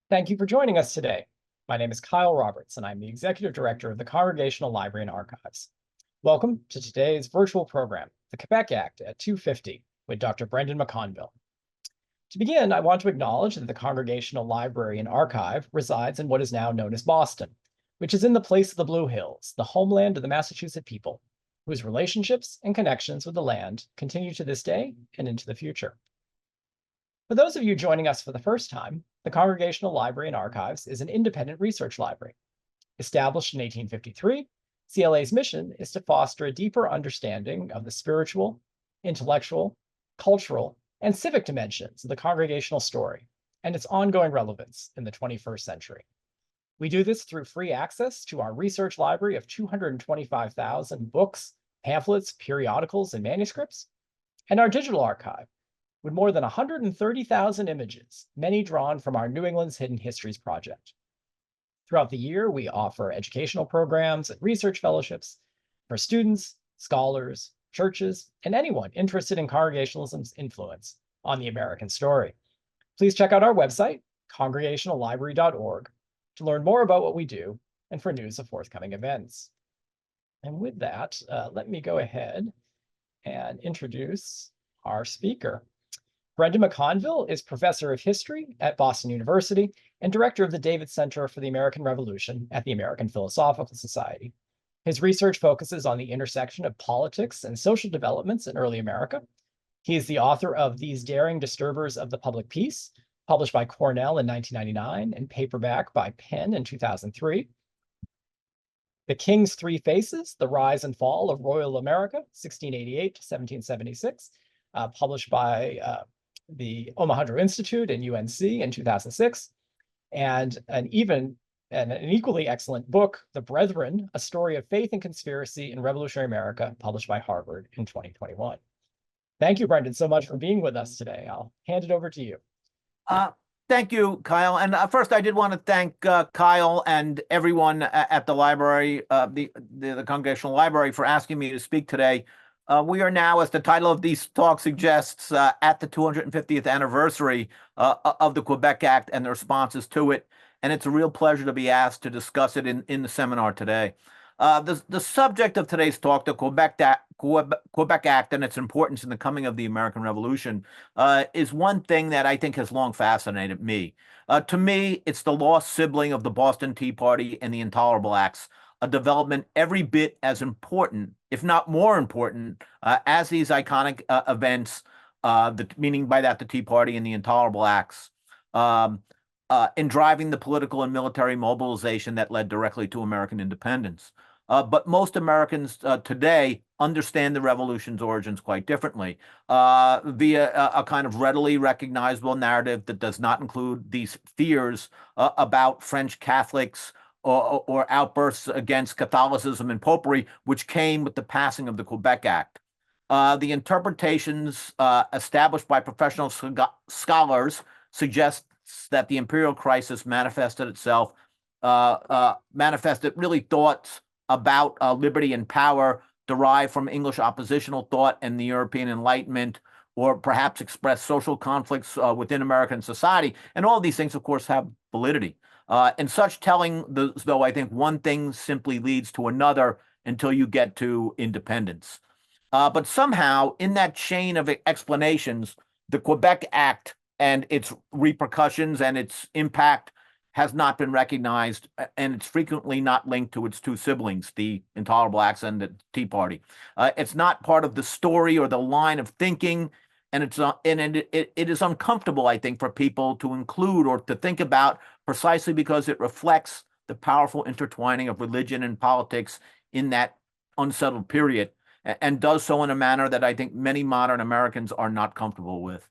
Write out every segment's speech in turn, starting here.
Thank you for joining us today. My name is Kyle Roberts, and I'm the Executive Director of the Congregational Library and Archives. Welcome to today's virtual program, the Quebec Act at 250, with Dr. Brendan McConville. To begin, I want to acknowledge that the Congregational Library and Archive resides in what is now known as Boston, which is in the place of the Blue Hills, the homeland of the Massachusetts people, whose relationships and connections with the land continue to this day and into the future. For those of you joining us for the first time, the Congregational Library and Archives is an independent research library. Established in 1853, CLA's mission is to foster a deeper understanding of the spiritual, intellectual, cultural, and civic dimensions of the congregational story and its ongoing relevance in the 21st century. We do this through free access to our research library of 225,000 books, pamphlets, periodicals, and manuscripts, and our digital archive, with more than 130,000 images, many drawn from our New England's Hidden Histories project. Throughout the year, we offer educational programs and research fellowships for students, scholars, churches, and anyone interested in Congregationalism's influence on the American story. Please check out our website, congregationallibrary.org, to learn more about what we do and for news of forthcoming events. And with that, let me go ahead and introduce our speaker. Brendan McConville is professor of history at Boston University and director of the David Center for the American Revolution at the American Philosophical Society. His research focuses on the intersection of politics and social developments in early America. He is the author of These Daring Disturbers of the Public Peace, published by Cornell in 1999 and paperback by Penn in 2003. The King's Three Faces, The Rise and Fall of Royal America, 1688 to 1776, published by the Omohundro Institute and UNC in 2006, and an equally excellent book, The Brethren, A Story of Faith and Conspiracy in Revolutionary America, published by Harvard in 2021. Thank you, Brendan, so much for being with us today. I'll hand it over to you. Thank you, Kyle. And first, I did want to thank Kyle and everyone at the library, the Congregational Library, for asking me to speak today. We are now, as the title of this talk suggests, at the 250th anniversary of the Quebec Act and the responses to it. And it's a real pleasure to be asked to discuss it in the seminar today. The subject of today's talk, the Quebec Act and its importance in the coming of the American Revolution, is one thing that I think has long fascinated me. To me, it's the lost sibling of the Boston Tea Party and the Intolerable Acts, a development every bit as important, if not more important, as these iconic events, meaning by that the Tea Party and the Intolerable Acts, in driving the political and military mobilization that led directly to American independence. But most Americans today understand the revolution's origins quite differently, via a kind of readily recognizable narrative that does not include these fears about French Catholics or outbursts against Catholicism and popery, which came with the passing of the Quebec Act. The interpretations established by professional scholars suggest that the imperial crisis manifested really thoughts about liberty and power derived from English oppositional thought and the European Enlightenment, or perhaps expressed social conflicts within American society. And all of these things, of course, have validity. In such telling, though, I think one thing simply leads to another until you get to independence. But somehow, in that chain of explanations, the Quebec Act and its repercussions and its impact has not been recognized, and it's frequently not linked to its two siblings, the Intolerable Acts and the Tea Party. It's not part of the story or the line of thinking, and it is uncomfortable, I think, for people to include or to think about, precisely because it reflects the powerful intertwining of religion and politics in that unsettled period, and does so in a manner that I think many modern Americans are not comfortable with.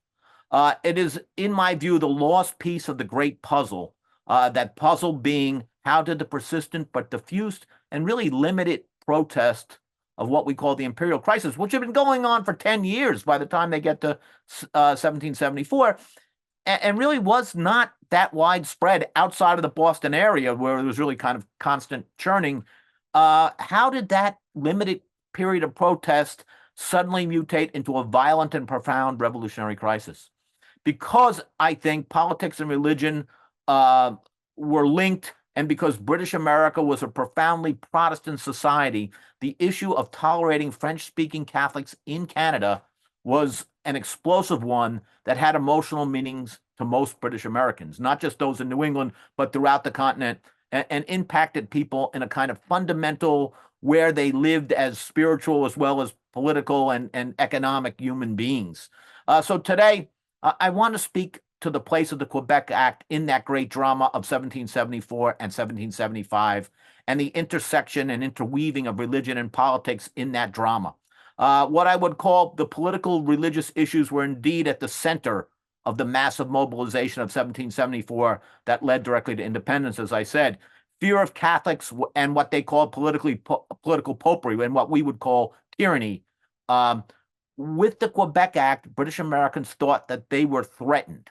It is, in my view, the lost piece of the great puzzle, that puzzle being how did the persistent but diffused and really limited protest of what we call the imperial crisis, which had been going on for 10 years by the time they get to 1774, and really was not that widespread outside of the Boston area, where there was really kind of constant churning. How did that limited period of protest suddenly mutate into a violent and profound revolutionary crisis? Because I think politics and religion were linked, and because British America was a profoundly Protestant society, the issue of tolerating French-speaking Catholics in Canada was an explosive one that had emotional meanings to most British Americans, not just those in New England, but throughout the continent, and impacted people in a kind of fundamental where they lived as spiritual as well as political and economic human beings. So today, I want to speak to the place of the Quebec Act in that great drama of 1774 and 1775, and the intersection and interweaving of religion and politics in that drama. What I would call the political religious issues were indeed at the center of the massive mobilization of 1774 that led directly to independence, as I said. Fear of Catholics and what they call political popery and what we would call tyranny. With the Quebec Act, British Americans thought that they were threatened,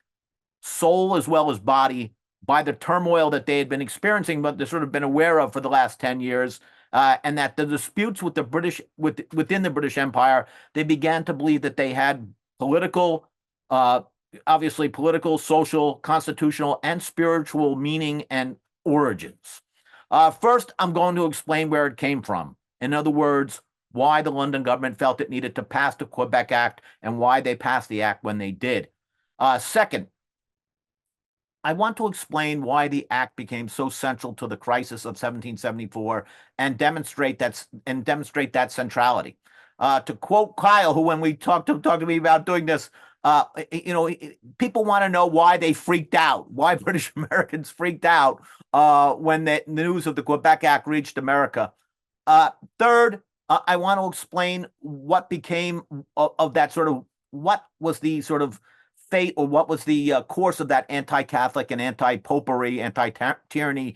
soul as well as body, by the turmoil that they had been experiencing, but they've sort of been aware of for the last 10 years, and that the disputes with the British within the British Empire, they began to believe that they had political, obviously political, social, constitutional, and spiritual meaning and origins. First, I'm going to explain where it came from. In other words, why the London government felt it needed to pass the Quebec Act and why they passed the act when they did. Second, I want to explain why the act became so central to the crisis of 1774 and demonstrate that centrality. To quote Kyle, who when we talked to me about doing this, people want to know why they freaked out, why British Americans freaked out when the news of the Quebec Act reached America. Third, I want to explain what became of that sort of, what was the sort of fate, or what was the course of that anti-Catholic and anti-popery, anti-tyranny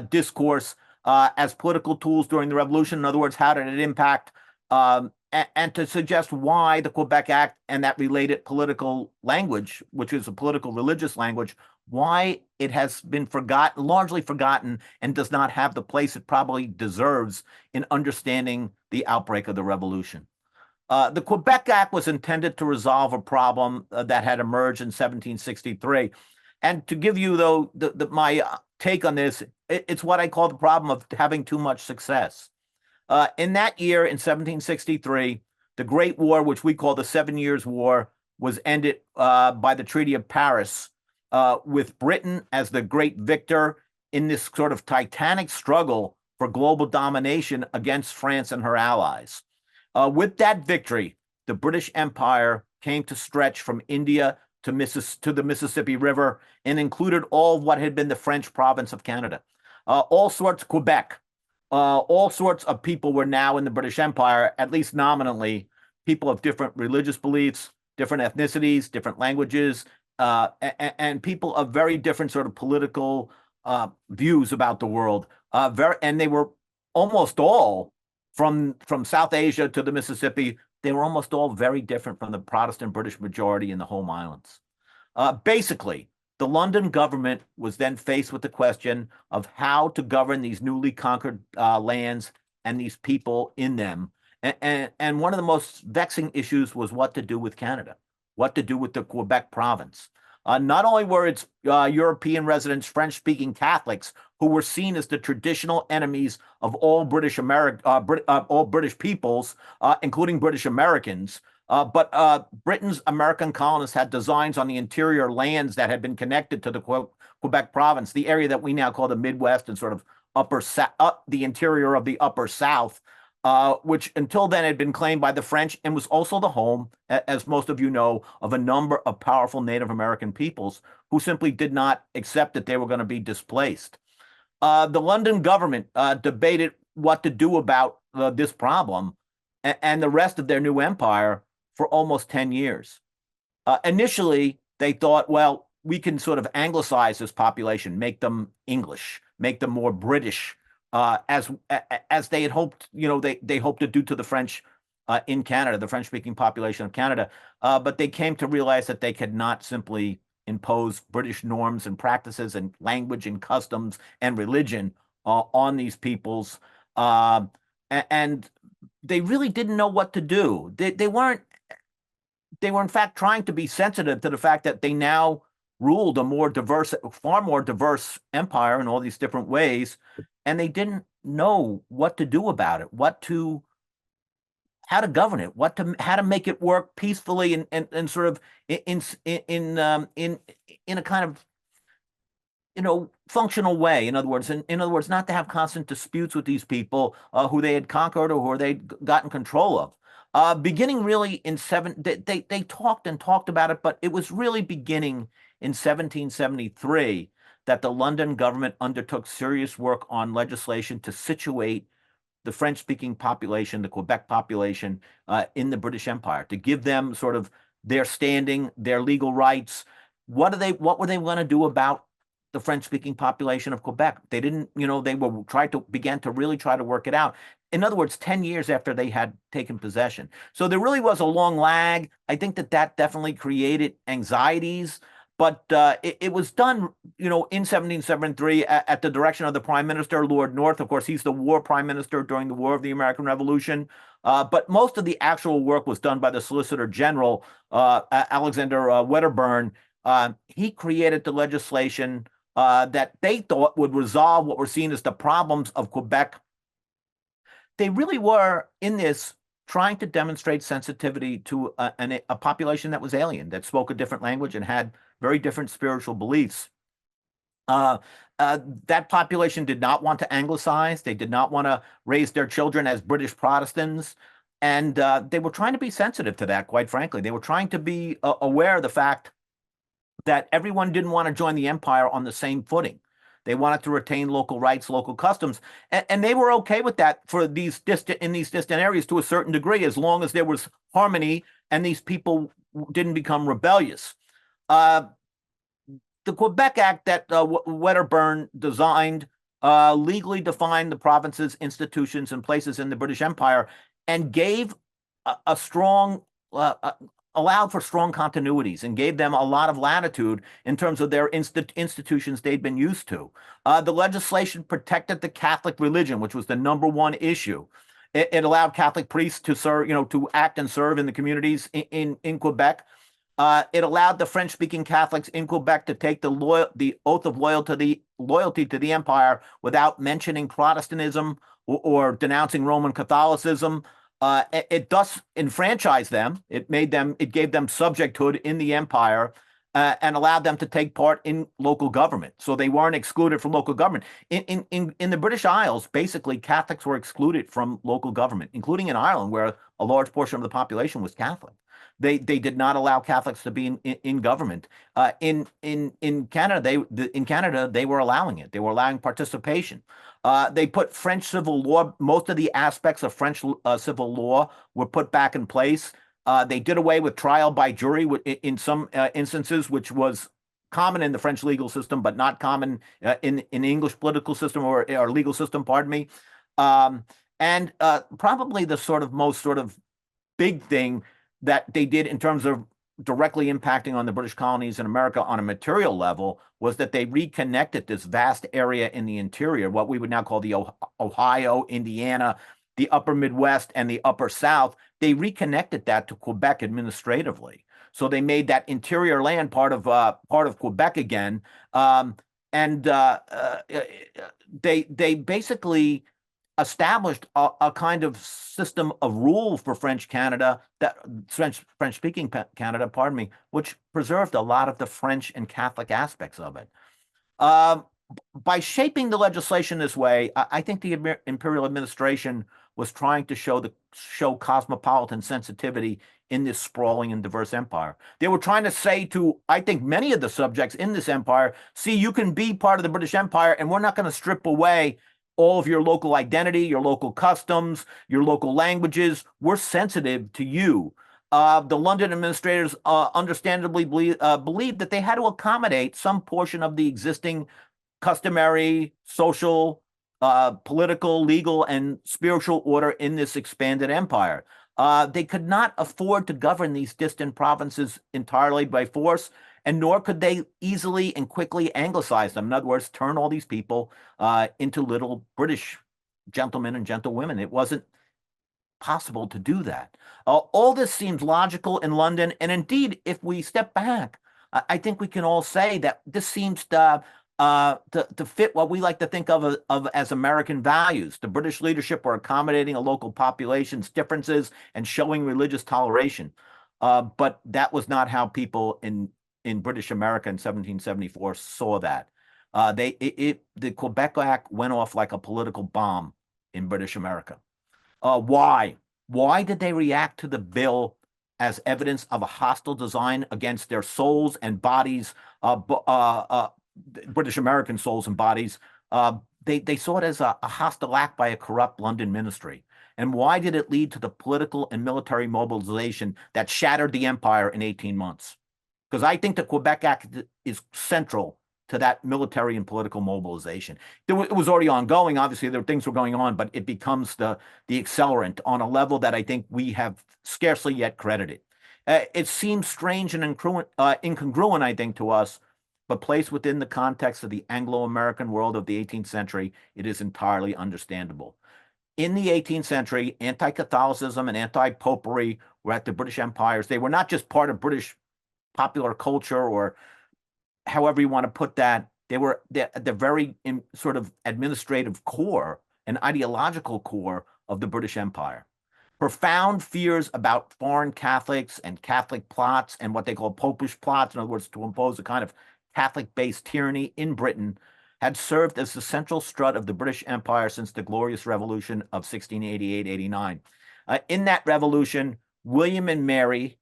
discourse as political tools during the Revolution. In other words, how did it impact, and to suggest why the Quebec Act and that related political language, which is a political religious language, why it has been largely forgotten, and does not have the place it probably deserves in understanding the outbreak of the Revolution. The Quebec Act was intended to resolve a problem that had emerged in 1763. And to give you, though, my take on this, it's what I call the problem of having too much success. In that year, in 1763, the Great War, which we call the 7 Years' War, was ended by the Treaty of Paris, with Britain as the great victor in this sort of titanic struggle for global domination against France and her allies. With that victory, the British Empire came to stretch from India to the Mississippi River, and included all of what had been the French province of Canada. All sorts of Quebec, all sorts of people were now in the British Empire, at least nominally, people of different religious beliefs, different ethnicities, different languages, and people of very different sort of political views about the world. And they were almost all, from South Asia to the Mississippi, they were almost all very different from the Protestant British majority in the home islands. Basically, the London government was then faced with the question of how to govern these newly conquered lands and these people in them. And one of the most vexing issues was what to do with Canada, what to do with the Quebec province. Not only were its European residents French-speaking Catholics who were seen as the traditional enemies of all British peoples, including British Americans, but Britain's American colonists had designs on the interior lands that had been connected to the Quebec province, the area that we now call the Midwest and sort of the interior of the Upper South, which until then had been claimed by the French and was also the home, as most of you know, of a number of powerful Native American peoples who simply did not accept that they were going to be displaced. The London government debated what to do about this problem and the rest of their new empire for almost 10 years. Initially, they thought, well, we can sort of anglicize this population, make them English, make them more British, as they had hoped, they hoped to do to the French in Canada, the French-speaking population of Canada. But they came to realize that they could not simply impose British norms and practices and language and customs and religion on these peoples. And they really didn't know what to do. They were in fact trying to be sensitive to the fact that they now ruled a more diverse, far more diverse empire in all these different ways, and they didn't know what to do about it, how to govern it, how to make it work peacefully and sort of in a kind of functional way. In other words, not to have constant disputes with these people who they had conquered or who they'd gotten control of. Beginning really they talked and talked about it, but it was really beginning in 1773 that the London government undertook serious work on legislation to situate the French-speaking population, the Quebec population, in the British Empire, to give them sort of their standing, their legal rights. What were they going to do about the French-speaking population of Quebec? They didn't, they began to really try to work it out. In other words, 10 years after they had taken possession. So there really was a long lag. I think that definitely created anxieties, but it was done, in 1773 at the direction of the Prime Minister, Lord North. Of course, he's the war prime minister during the War of the American Revolution. But most of the actual work was done by the Solicitor General, Alexander Wedderburn. He created the legislation that they thought would resolve what were seen as the problems of Quebec. They really were, in this, trying to demonstrate sensitivity to a population that was alien, that spoke a different language and had very different spiritual beliefs. That population did not want to anglicize. They did not want to raise their children as British Protestants. And they were trying to be sensitive to that, quite frankly. They were trying to be aware of the fact that everyone didn't want to join the empire on the same footing. They wanted to retain local rights, local customs, and they were okay with that in these distant areas to a certain degree, as long as there was harmony and these people didn't become rebellious. The Quebec Act that Wedderburn designed legally defined the provinces, institutions, and places in the British Empire, and gave a strong allowed for strong continuities and gave them a lot of latitude in terms of their institutions they'd been used to. The legislation protected the Catholic religion, which was the #1 issue. It allowed Catholic priests to serve, to act and serve in the communities in Quebec. It allowed the French-speaking Catholics in Quebec to take the oath of loyalty to the empire without mentioning Protestantism or denouncing Roman Catholicism. It thus enfranchised them. It gave them subjecthood in the empire and allowed them to take part in local government. So they weren't excluded from local government. In the British Isles, basically, Catholics were excluded from local government, including in Ireland, where a large portion of the population was Catholic. They did not allow Catholics to be in government. In Canada, they were allowing it. They were allowing participation. They put French civil law. Most of the aspects of French civil law were put back in place. They did away with trial by jury in some instances, which was common in the French legal system, but not common in the English political system or legal system, pardon me. And probably the most big thing that they did in terms of directly impacting on the British colonies in America on a material level was that they reconnected this vast area in the interior, what we would now call the Ohio, Indiana, the upper Midwest, and the upper South. They reconnected that to Quebec administratively. So they made that interior land part of Quebec again. And they basically established a kind of system of rule for French French-speaking Canada, pardon me, which preserved a lot of the French and Catholic aspects of it. By shaping the legislation this way, I think the imperial administration was trying to show cosmopolitan sensitivity in this sprawling and diverse empire. They were trying to say to, I think, many of the subjects in this empire, see, you can be part of the British Empire, and we're not going to strip away all of your local identity, your local customs, your local languages. We're sensitive to you. The London administrators understandably believed that they had to accommodate some portion of the existing customary, social, political, legal, and spiritual order in this expanded empire. They could not afford to govern these distant provinces entirely by force, and nor could they easily and quickly anglicize them. In other words, turn all these people into little British gentlemen and gentlewomen. It wasn't possible to do that. All this seems logical in London, and indeed, if we step back, I think we can all say that this seems to fit what we like to think of as American values. The British leadership were accommodating a local population's differences and showing religious toleration. But that was not how people in British America in 1774 saw that. The Quebec Act went off like a political bomb in British America. Why? Why did they react to the bill as evidence of a hostile design against their souls and bodies, British American souls and bodies? They saw it as a hostile act by a corrupt London ministry. And why did it lead to the political and military mobilization that shattered the empire in 18 months? Because I think the Quebec Act is central to that military and political mobilization. It was already ongoing. Obviously, there were things were going on, but it becomes the accelerant on a level that I think we have scarcely yet credited. It seems strange and incongruent, I think, to us, but placed within the context of the Anglo-American world of the 18th century, it is entirely understandable. In the 18th century, anti-Catholicism and anti-popery were at the British empires. They were not just part of British popular culture, or however you want to put that. They were at the very sort of administrative core and ideological core of the British Empire. Profound fears about foreign Catholics and Catholic plots and what they call popish plots, in other words, to impose a kind of Catholic-based tyranny in Britain, had served as the central strut of the British Empire since the Glorious Revolution of 1688-89. In that revolution, William and Mary,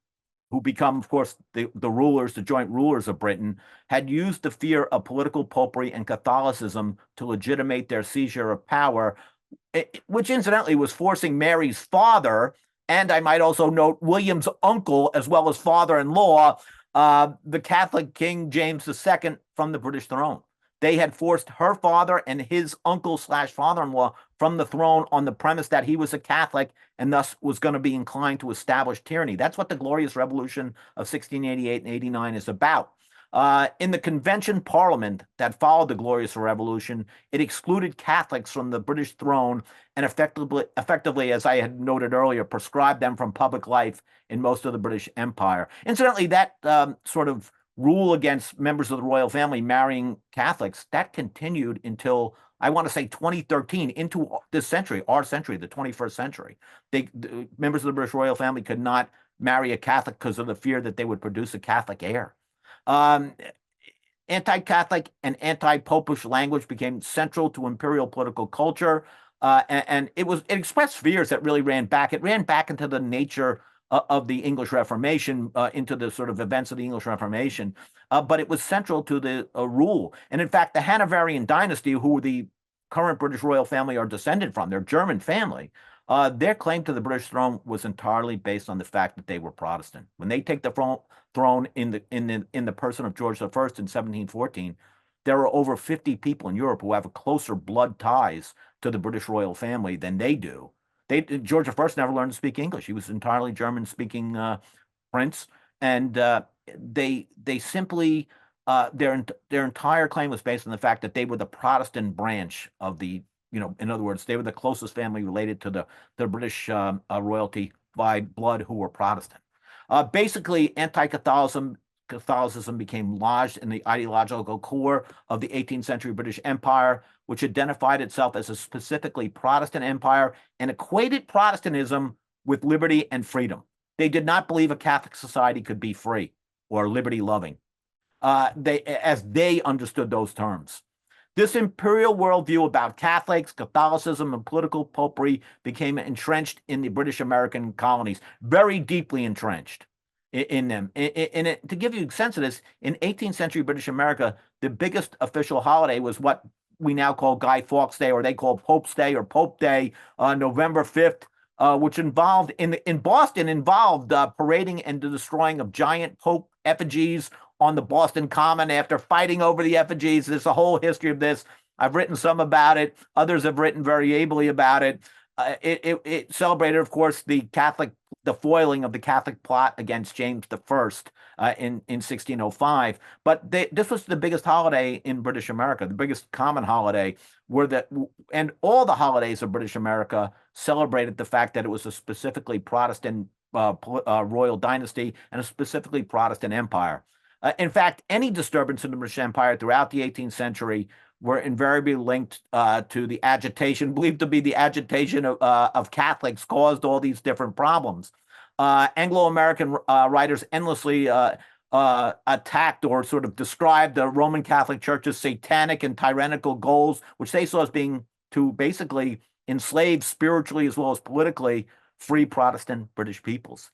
who become, of course, the rulers, the joint rulers of Britain, had used the fear of political popery and Catholicism to legitimate their seizure of power, which incidentally was forcing Mary's father, and I might also note William's uncle, as well as father-in-law, the Catholic King James II, from the British throne. They had forced her father and his uncle/father-in-law from the throne on the premise that he was a Catholic and thus was going to be inclined to establish tyranny. That's what the Glorious Revolution of 1688 and 89 is about. In the Convention Parliament that followed the Glorious Revolution, it excluded Catholics from the British throne and effectively, as I had noted earlier, proscribed them from public life in most of the British Empire. Incidentally, that sort of rule against members of the royal family marrying Catholics, that continued until, I want to say, 2013, into this century, our century, the 21st century. The members of the British royal family could not marry a Catholic because of the fear that they would produce a Catholic heir. Anti-Catholic and anti-popish language became central to imperial political culture, and it expressed fears that really ran back. It ran back into the nature of the English Reformation, into the sort of events of the English Reformation, but it was central to the rule. And in fact, the Hanoverian dynasty, who the current British royal family are descended from, their German family, their claim to the British throne was entirely based on the fact that they were Protestant. When they take the throne in the person of George I in 1714, there are over 50 people in Europe who have a closer blood ties to the British royal family than they do. George I never learned to speak English. He was entirely German-speaking prince, and they simply their entire claim was based on the fact that they were the Protestant branch of the, in other words, they were the closest family related to the British royalty by blood who were Protestant. Basically, Catholicism became lodged in the ideological core of the 18th century British Empire, which identified itself as a specifically Protestant empire and equated Protestantism with liberty and freedom. They did not believe a Catholic society could be free or liberty-loving, as they understood those terms. This imperial worldview about Catholics, Catholicism, and political popery became entrenched in the British American colonies, very deeply entrenched in them. To give you a sense of this, in 18th century British America, the biggest official holiday was what we now call Guy Fawkes Day, or they call Pope's Day or Pope Day, November 5th, which involved, in Boston, parading and the destroying of giant Pope effigies on the Boston Common after fighting over the effigies. There's a whole history of this. I've written some about it. Others have written very ably about it. It celebrated, of course, the foiling of the Catholic plot against James I in 1605. But this was the biggest holiday in British America, the biggest common holiday, and all the holidays of British America celebrated the fact that it was a specifically Protestant royal dynasty and a specifically Protestant empire. In fact, any disturbance in the British Empire throughout the 18th century were invariably linked to the agitation, believed to be the agitation of Catholics caused all these different problems. Anglo-American writers endlessly attacked or sort of described the Roman Catholic Church's satanic and tyrannical goals, which they saw as being to basically enslave spiritually as well as politically free Protestant British peoples.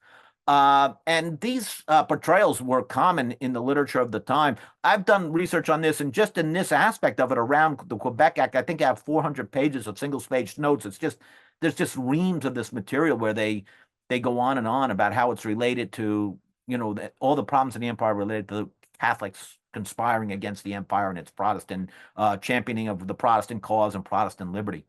And these portrayals were common in the literature of the time. I've done research on this, and just in this aspect of it around the Quebec Act, I think I have 400 pages of single-spaced notes. There's just reams of this material where they go on and on about how it's related to, all the problems in the empire related to Catholics conspiring against the empire and its Protestant championing of the Protestant cause and Protestant liberty.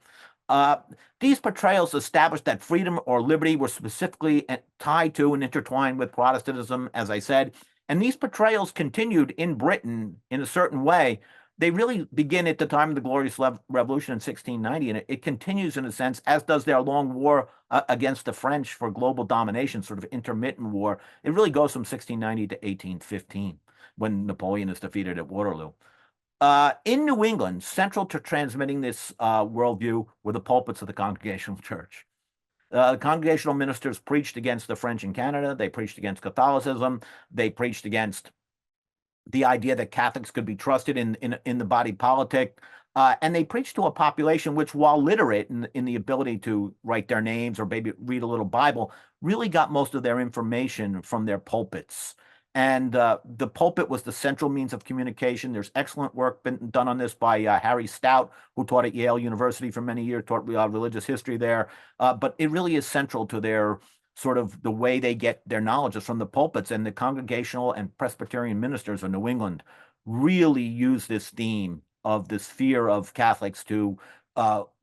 These portrayals established that freedom or liberty were specifically tied to and intertwined with Protestantism, as I said, and these portrayals continued in Britain in a certain way. They really begin at the time of the Glorious Revolution in 1690, and it continues in a sense, as does their long war against the French for global domination, sort of intermittent war. It really goes from 1690 to 1815, when Napoleon is defeated at Waterloo. In New England, central to transmitting this worldview were the pulpits of the Congregational Church. The Congregational ministers preached against the French in Canada. They preached against Catholicism. They preached against the idea that Catholics could be trusted in the body politic. And they preached to a population which, while literate in the ability to write their names or maybe read a little Bible, really got most of their information from their pulpits. And the pulpit was the central means of communication. There's excellent work been done on this by Harry Stout, who taught at Yale University for many years, taught religious history there. But it really is central to their sort of the way they get their knowledge is from the pulpits. And the Congregational and Presbyterian ministers of New England really use this theme of this fear of Catholics to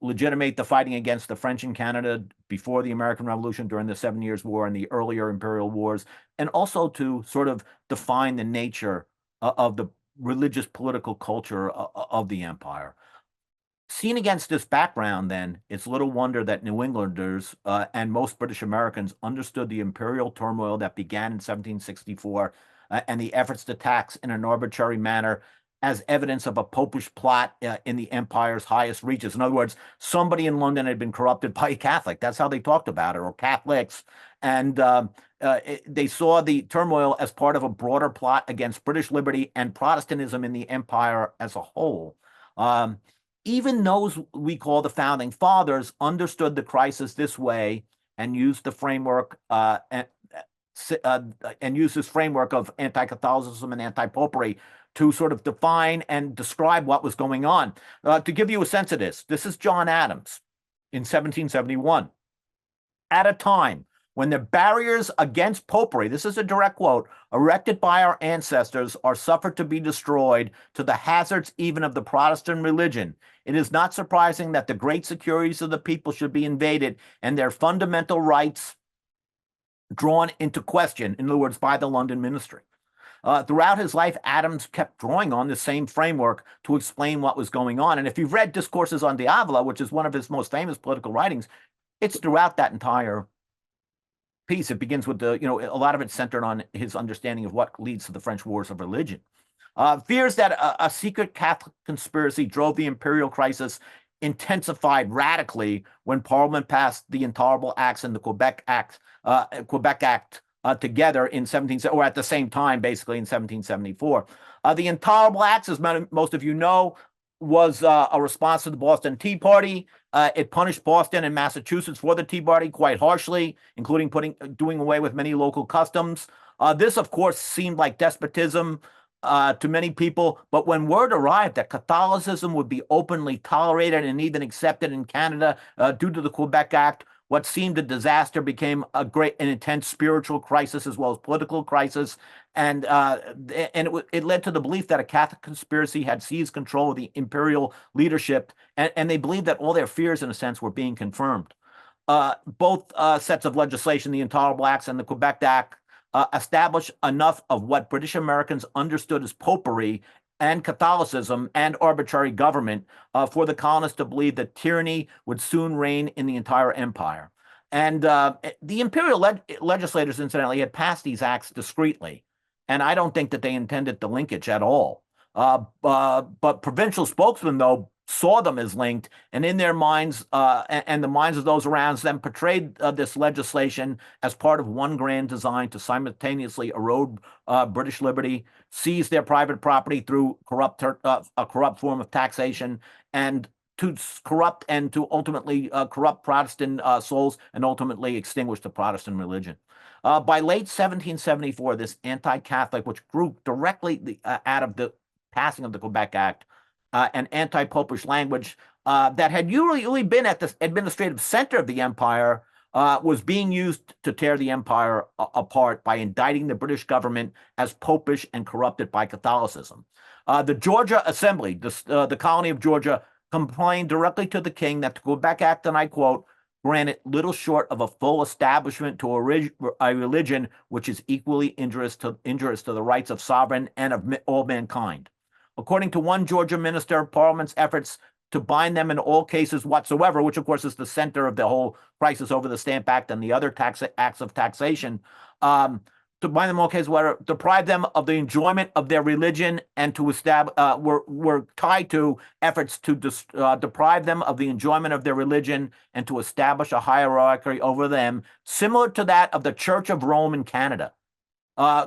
legitimate the fighting against the French in Canada before the American Revolution, during the 7 Years' War and the earlier imperial wars, and also to sort of define the nature of the religious political culture of the empire. Seen against this background, then, it's little wonder that New Englanders and most British Americans understood the imperial turmoil that began in 1764 and the efforts to tax in an arbitrary manner as evidence of a popish plot in the empire's highest reaches. In other words, somebody in London had been corrupted by a Catholic. That's how they talked about it, or Catholics. And they saw the turmoil as part of a broader plot against British liberty and Protestantism in the empire as a whole. Even those we call the Founding Fathers understood the crisis this way and used the framework and used this framework of anti-Catholicism and anti-popery to sort of define and describe what was going on. To give you a sense of this, this is John Adams in 1771. At a time when the barriers against popery, this is a direct quote, erected by our ancestors are suffered to be destroyed to the hazards even of the Protestant religion, it is not surprising that the great securities of the people should be invaded and their fundamental rights drawn into question, in other words, by the London ministry. Throughout his life, Adams kept drawing on the same framework to explain what was going on. And if you've read Discourses on Diavola, which is one of his most famous political writings, it's throughout that entire piece. It begins with a lot of it's centered on his understanding of what leads to the French Wars of Religion. Fears that a secret Catholic conspiracy drove the imperial crisis intensified radically when Parliament passed the Intolerable Acts and the Quebec Act, together in or at the same time, basically in 1774. The Intolerable Acts, as most of you know, was a response to the Boston Tea Party. It punished Boston and Massachusetts for the Tea Party quite harshly, including doing away with many local customs. This, of course, seemed like despotism to many people, but when word arrived that Catholicism would be openly tolerated and even accepted in Canada due to the Quebec Act, what seemed a disaster became an intense spiritual crisis as well as political crisis, and it led to the belief that a Catholic conspiracy had seized control of the imperial leadership, and they believed that all their fears, in a sense, were being confirmed. Both sets of legislation, the Intolerable Acts and the Quebec Act, established enough of what British Americans understood as popery and Catholicism and arbitrary government for the colonists to believe that tyranny would soon reign in the entire empire. And the imperial legislators, incidentally, had passed these acts discreetly. And I don't think that they intended the linkage at all. But provincial spokesmen, though, saw them as linked, and in their minds and the minds of those around them portrayed this legislation as part of one grand design to simultaneously erode British liberty, seize their private property through a corrupt form of taxation, and to corrupt and to ultimately corrupt Protestant souls and ultimately extinguish the Protestant religion. By late 1774, this anti-Catholic, which grew directly out of the passing of the Quebec Act, an anti-popish language that had usually been at the administrative center of the empire, was being used to tear the empire apart by indicting the British government as popish and corrupted by Catholicism. The Georgia Assembly, the colony of Georgia, complained directly to the king that the Quebec Act, and I quote, granted little short of a full establishment to a religion which is equally injurious to the rights of sovereign and of all mankind. According to one Georgia minister, Parliament's efforts to bind them in all cases whatsoever, which of course is the center of the whole crisis over the Stamp Act and the other acts of taxation, to bind them in all cases whatever, deprive them of the enjoyment of their religion, and to establish were tied to efforts to deprive them of the enjoyment of their religion and to establish a hierarchy over them, similar to that of the Church of Rome in Canada.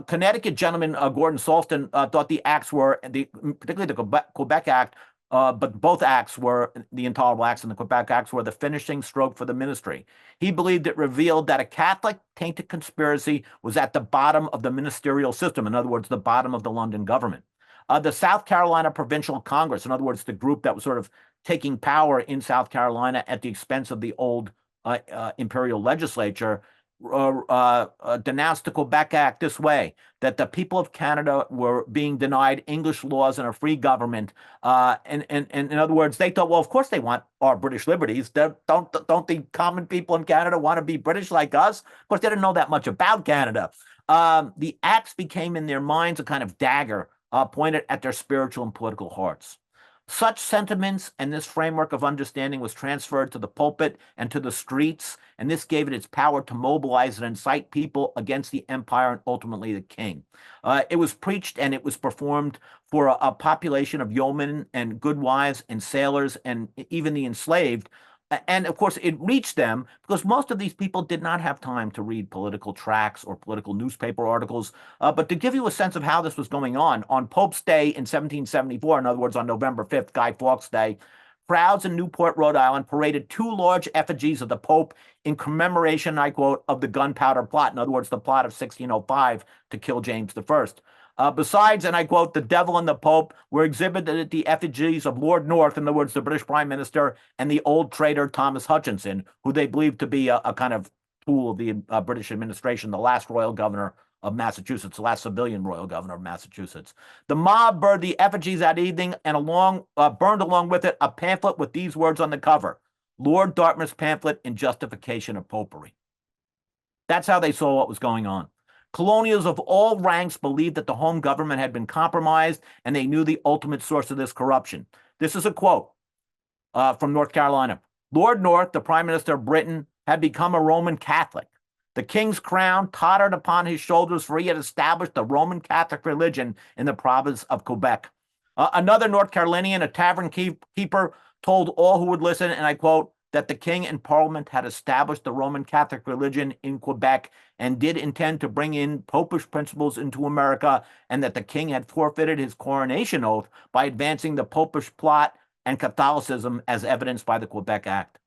Connecticut gentleman Gordon Salston thought the acts were, particularly the Quebec Act, but both acts were, the Intolerable Acts and the Quebec Acts, were the finishing stroke for the ministry. He believed it revealed that a Catholic tainted conspiracy was at the bottom of the ministerial system, in other words, the bottom of the London government. The South Carolina Provincial Congress, in other words, the group that was sort of taking power in South Carolina at the expense of the old imperial legislature, denounced the Quebec Act this way, that the people of Canada were being denied English laws and a free government. And in other words, they thought, well, of course they want our British liberties. Don't the common people in Canada want to be British like us? Of course, they didn't know that much about Canada. The acts became in their minds a kind of dagger pointed at their spiritual and political hearts. Such sentiments and this framework of understanding was transferred to the pulpit and to the streets, and this gave it its power to mobilize and incite people against the empire and ultimately the king. It was preached and it was performed for a population of yeomen and goodwives and sailors and even the enslaved. And of course, it reached them because most of these people did not have time to read political tracts or political newspaper articles. But to give you a sense of how this was going on Pope's Day in 1774, in other words, on November 5th, Guy Fawkes Day, crowds in Newport, Rhode Island, paraded 2 large effigies of the Pope in commemoration, I quote, of the Gunpowder Plot. In other words, the plot of 1605 to kill James I. Besides, and I quote, the devil and the Pope were exhibited at the effigies of Lord North, in other words, the British Prime Minister, and the old traitor Thomas Hutchinson, who they believed to be a kind of tool of the British administration, the last royal governor of Massachusetts, the last civilian royal governor of Massachusetts. The mob burned the effigies that evening and burned along with it a pamphlet with these words on the cover: Lord Dartmouth's pamphlet in justification of popery. That's how they saw what was going on. Colonials of all ranks believed that the home government had been compromised, and they knew the ultimate source of this corruption. This is a quote from North Carolina. Lord North, the Prime Minister of Britain, had become a Roman Catholic. The king's crown tottered upon his shoulders, for he had established the Roman Catholic religion in the province of Quebec. Another North Carolinian, a tavern keeper, told all who would listen, and I quote, that the king and parliament had established the Roman Catholic religion in Quebec and did intend to bring in popish principles into America, and that the king had forfeited his coronation oath by advancing the popish plot and Catholicism as evidenced by the Quebec Act.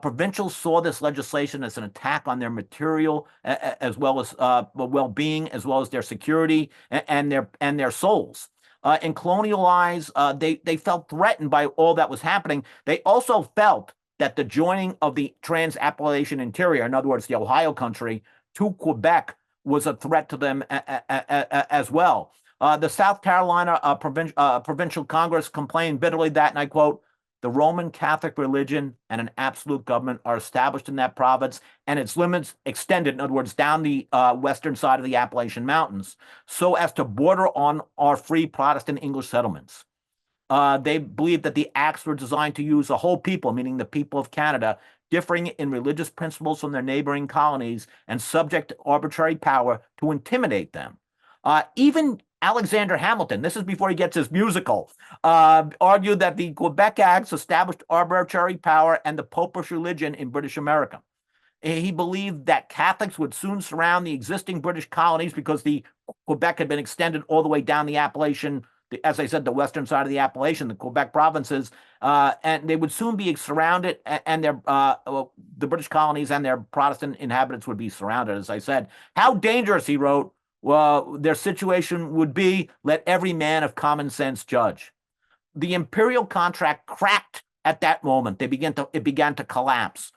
Provincials saw this legislation as an attack on their material as well as well-being, as well as their security and their souls. In colonial eyes, they felt threatened by all that was happening. They also felt that the joining of the Trans-Appalachian Interior, in other words, the Ohio country, to Quebec was a threat to them as well. The South Carolina Provincial Congress complained bitterly that, and I quote, the Roman Catholic religion and an absolute government are established in that province, and its limits extended, in other words, down the western side of the Appalachian Mountains, so as to border on our free Protestant English settlements. They believed that the acts were designed to use the whole people, meaning the people of Canada, differing in religious principles from their neighboring colonies and subject to arbitrary power to intimidate them. Even Alexander Hamilton, this is before he gets his musical, argued that the Quebec Acts established arbitrary power and the popish religion in British America. He believed that Catholics would soon surround the existing British colonies because the Quebec had been extended all the way down the Appalachian, as I said, the western side of the Appalachian, the Quebec provinces, and they would soon be surrounded, and the British colonies and their Protestant inhabitants would be surrounded, as I said. How dangerous, he wrote, their situation would be, let every man of common sense judge. The imperial contract cracked at that moment. It began to collapse.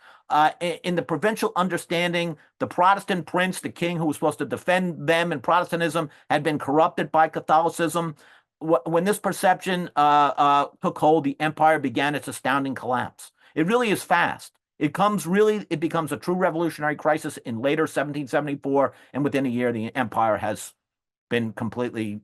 In the provincial understanding, the Protestant prince, the king who was supposed to defend them and Protestantism, had been corrupted by Catholicism. When this perception took hold, the empire began its astounding collapse. It really is fast. It becomes a true revolutionary crisis in later 1774, and within a year, the empire has been completely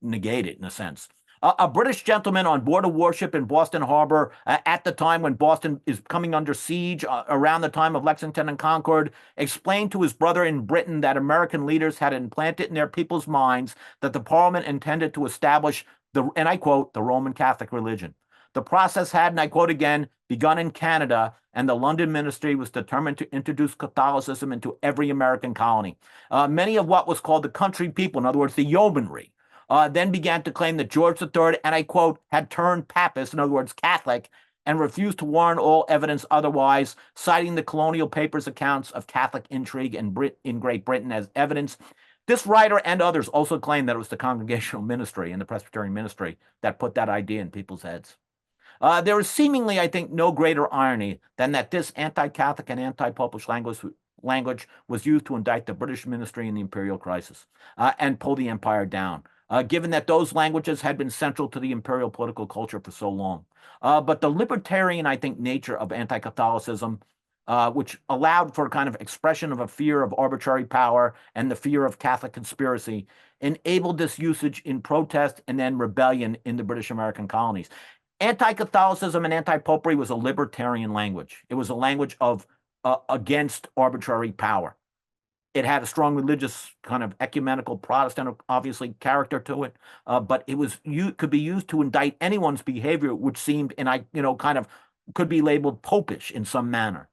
negated in a sense. A British gentleman on board a warship in Boston Harbor at the time when Boston is coming under siege, around the time of Lexington and Concord, explained to his brother in Britain that American leaders had implanted in their people's minds that the Parliament intended to establish and I quote, the Roman Catholic religion. The process had, and I quote again, begun in Canada, and the London ministry was determined to introduce Catholicism into every American colony. Many of what was called the country people, in other words, the yeomanry, then began to claim that George III, and I quote, had turned papist, in other words, Catholic, and refused to warrant all evidence otherwise, citing the colonial papers' accounts of Catholic intrigue in Great Britain as evidence. This writer and others also claim that it was the Congregational ministry and the Presbyterian ministry that put that idea in people's heads. There is seemingly, I think, no greater irony than that this anti-Catholic and anti-popish language was used to indict the British ministry in the imperial crisis and pull the empire down, given that those languages had been central to the imperial political culture for so long. But the libertarian, I think, nature of anti-Catholicism, which allowed for a kind of expression of a fear of arbitrary power and the fear of Catholic conspiracy, enabled this usage in protest and then rebellion in the British American colonies. Anti-Catholicism and anti-popery was a libertarian language. It was a language of against arbitrary power. It had a strong religious kind of ecumenical Protestant, obviously, character to it, but could be used to indict anyone's behavior, which seemed, kind of could be labeled popish in some manner.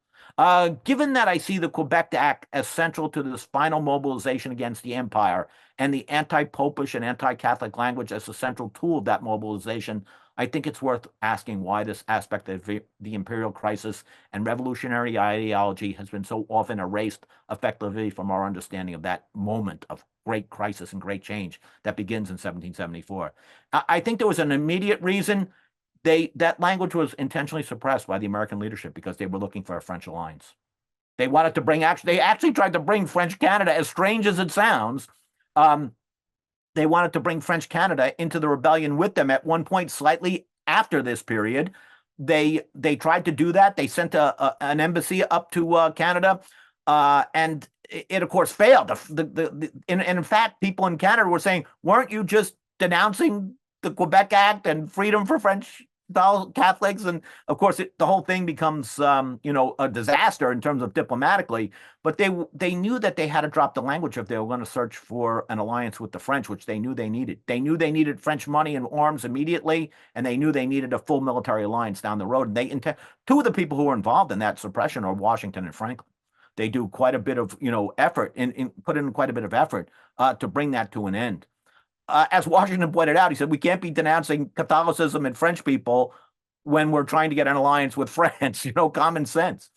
Given that I see the Quebec Act as central to this final mobilization against the empire and the anti-popish and anti-Catholic language as a central tool of that mobilization, I think it's worth asking why this aspect of the imperial crisis and revolutionary ideology has been so often erased effectively from our understanding of that moment of great crisis and great change that begins in 1774. I think there was an immediate reason. That language was intentionally suppressed by the American leadership because they were looking for a French alliance. They wanted to they actually tried to bring French Canada, as strange as it sounds. They wanted to bring French Canada into the rebellion with them at one point, slightly after this period. They tried to do that. They sent an embassy up to Canada, and it of course failed. And in fact, people in Canada were saying, "Weren't you just denouncing the Quebec Act and freedom for French Catholics?" And of course, the whole thing becomes, a disaster in terms of diplomatically. But they knew that they had to drop the language if they were going to search for an alliance with the French, which they knew they needed. They knew they needed French money and arms immediately, and they knew they needed a full military alliance down the road. And two of the people who were involved in that suppression are Washington and Franklin. They do quite a bit of effort put in quite a bit of effort to bring that to an end. As Washington pointed out, he said, we can't be denouncing Catholicism and French people when we're trying to get an alliance with France, common sense.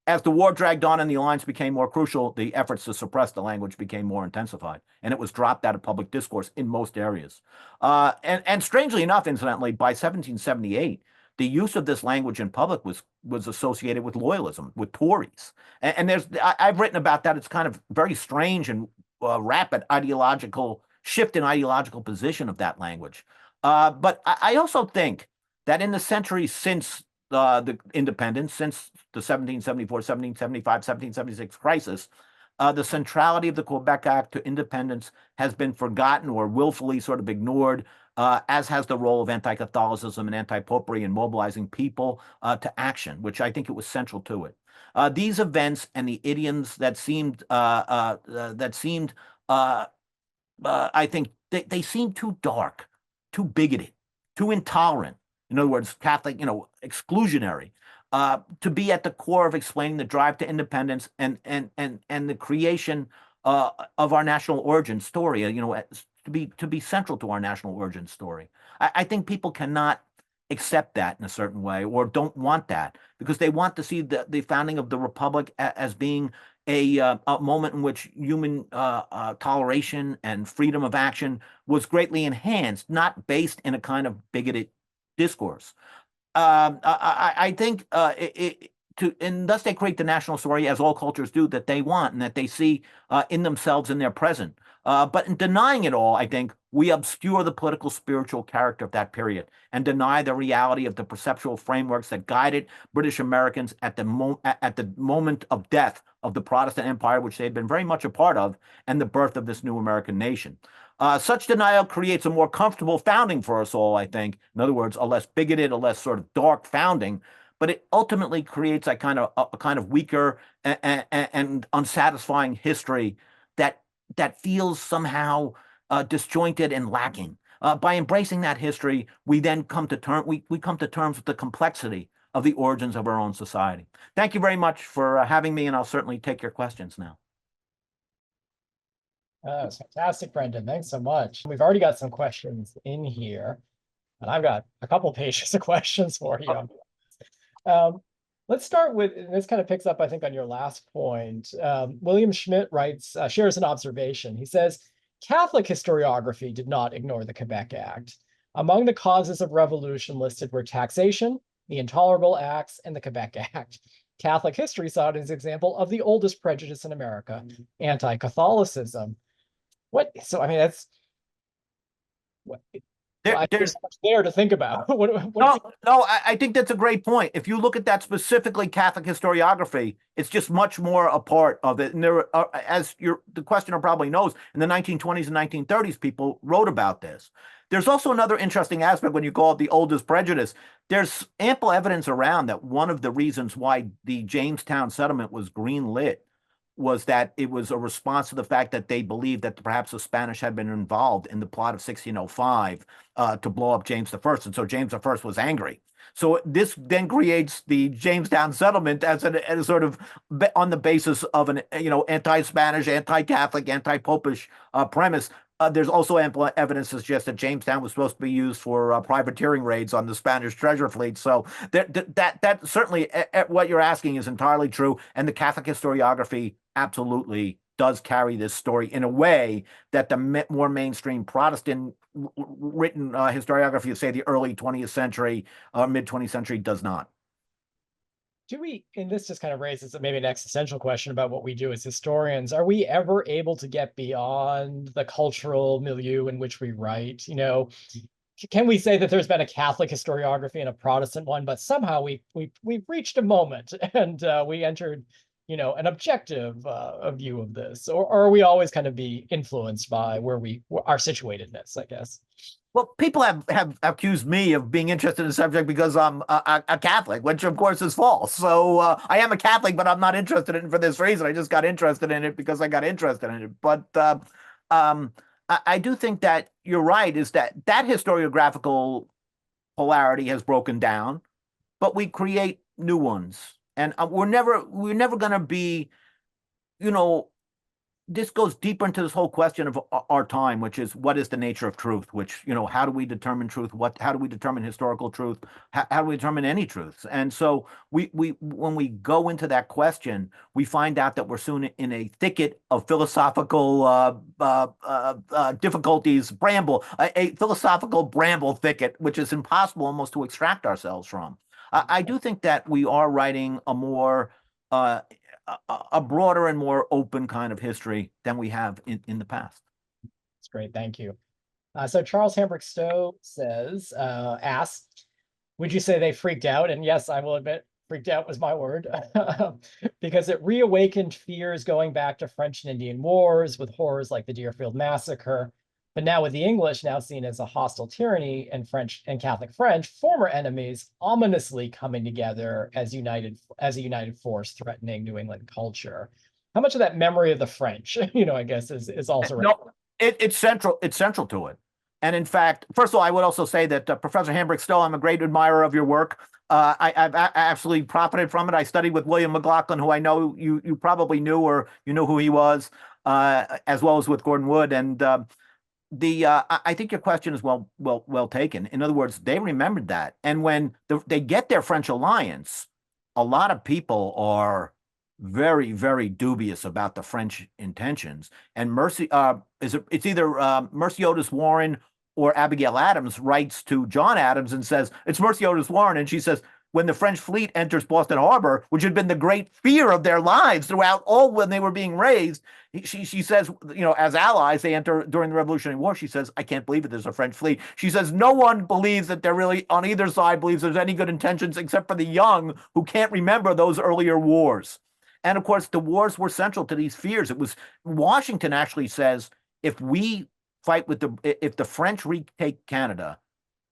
As the war dragged on and the alliance became more crucial, the efforts to suppress the language became more intensified, and it was dropped out of public discourse in most areas. And strangely enough, incidentally, by 1778, the use of this language in public was associated with loyalism, with Tories. And I've written about that. It's kind of very strange and rapid shift in ideological position of that language. But I also think that in the centuries since the independence, since the 1774, 1775, 1776 crisis, the centrality of the Quebec Act to independence has been forgotten or willfully sort of ignored, as has the role of anti-Catholicism and anti-popery in mobilizing people to action, which I think it was central to it. These events and the idioms that seemed I think they seem too dark, too bigoted, too intolerant. In other words, Catholic, exclusionary, to be at the core of explaining the drive to independence and the creation of our national origin story. To be central to our national origin story. I think people cannot accept that in a certain way, or don't want that, because they want to see the founding of the republic as being a moment in which human toleration and freedom of action was greatly enhanced, not based in a kind of bigoted discourse. I think and thus they create the national story, as all cultures do, that they want and that they see in themselves in their present. But in denying it all, I think we obscure the political, spiritual character of that period and deny the reality of the perceptual frameworks that guided British Americans at the moment of death of the Protestant Empire, which they had been very much a part of, and the birth of this new American nation. Such denial creates a more comfortable founding for us all, I think. In other words, a less bigoted, a less sort of dark founding, but it ultimately creates a kind of weaker and unsatisfying history that feels somehow disjointed and lacking. By embracing that history, we then come to terms with the complexity of the origins of our own society. Thank you very much for having me, and I'll certainly take your questions now. That's fantastic, Brendan. Thanks so much. We've already got some questions in here, and I've got a couple pages of questions for you. Let's start with, and this kind of picks up, I think, on your last point. William Schmidt writes, shares an observation. He says, Catholic historiography did not ignore the Quebec Act. Among the causes of revolution listed were taxation, the Intolerable Acts, and the Quebec Act. Catholic history saw it as an example of the oldest prejudice in America, anti-Catholicism. So, I mean, that's what, there's so much there to think about. I think that's a great point. If you look at that specifically Catholic historiography, it's just much more a part of it. And there are, as the questioner probably knows, in the 1920s and 1930s, people wrote about this. There's also another interesting aspect when you call it the oldest prejudice. There's ample evidence around that one of the reasons why the Jamestown settlement was green-lit was that it was a response to the fact that they believed that perhaps the Spanish had been involved in the plot of 1605 to blow up James I. And so James I was angry. So this then creates the Jamestown settlement as a sort of on the basis of an anti-Spanish, anti-Catholic, anti-Popish premise. There's also ample evidence to suggest that Jamestown was supposed to be used for privateering raids on the Spanish treasure fleet. So that certainly what you're asking is entirely true. And the Catholic historiography absolutely does carry this story in a way that the more mainstream Protestant written historiography of, say, the early 20th century, mid 20th century does not. And this just kind of raises maybe an existential question about what we do as historians. Are we ever able to get beyond the cultural milieu in which we write? Can we say that there's been a Catholic historiography and a Protestant one, but somehow we've reached a moment and we entered, an objective view of this? Or are we always kind of be influenced by our situatedness, I guess? Well, people have accused me of being interested in the subject because I'm a Catholic, which of course is false. So I am a Catholic, but I'm not interested in it for this reason. I just got interested in it because I got interested in it. But I do think that you're right, is that historiographical polarity has broken down, but we create new ones. And we're never going to be, this goes deeper into this whole question of our time, which is, what is the nature of truth? Which, how do we determine truth? How do we determine historical truth? How do we determine any truths? And so when we go into that question, we find out that we're soon in a thicket of philosophical difficulties, a philosophical bramble thicket, which is impossible almost to extract ourselves from. I do think that we are writing a more a broader and more open kind of history than we have in the past. That's great. Thank you. So Charles Hambrick Stowe asks, would you say they freaked out? And yes, I will admit, freaked out was my word, because it reawakened fears going back to French and Indian wars with horrors like the Deerfield Massacre. But now with the English now seen as a hostile tyranny and Catholic French, former enemies ominously coming together as a united force threatening New England culture. How much of that memory of the French, I guess is also no, It's central. It's central to it. And in fact, first of all, I would also say that Professor Hambrick-Stowe, I'm a great admirer of your work. I've absolutely profited from it. I studied with William McLaughlin, who I know you probably knew, or you knew who he was, as well as with Gordon Wood. And I think your question is well taken. In other words, they remembered that, and when they get their French alliance, a lot of people are very, very dubious about the French intentions. And it's either Mercy Otis Warren or Abigail Adams writes to John Adams and says, it's Mercy Otis Warren. And she says, when the French fleet enters Boston Harbor, which had been the great fear of their lives throughout all when they were being raised, she says, as allies, they enter during the Revolutionary War. She says, I can't believe it. There's a French fleet. She says, no one believes that they're really on either side believes there's any good intentions except for the young who can't remember those earlier wars. And of course, the wars were central to these fears. It was Washington actually says, if we fight if the French retake Canada,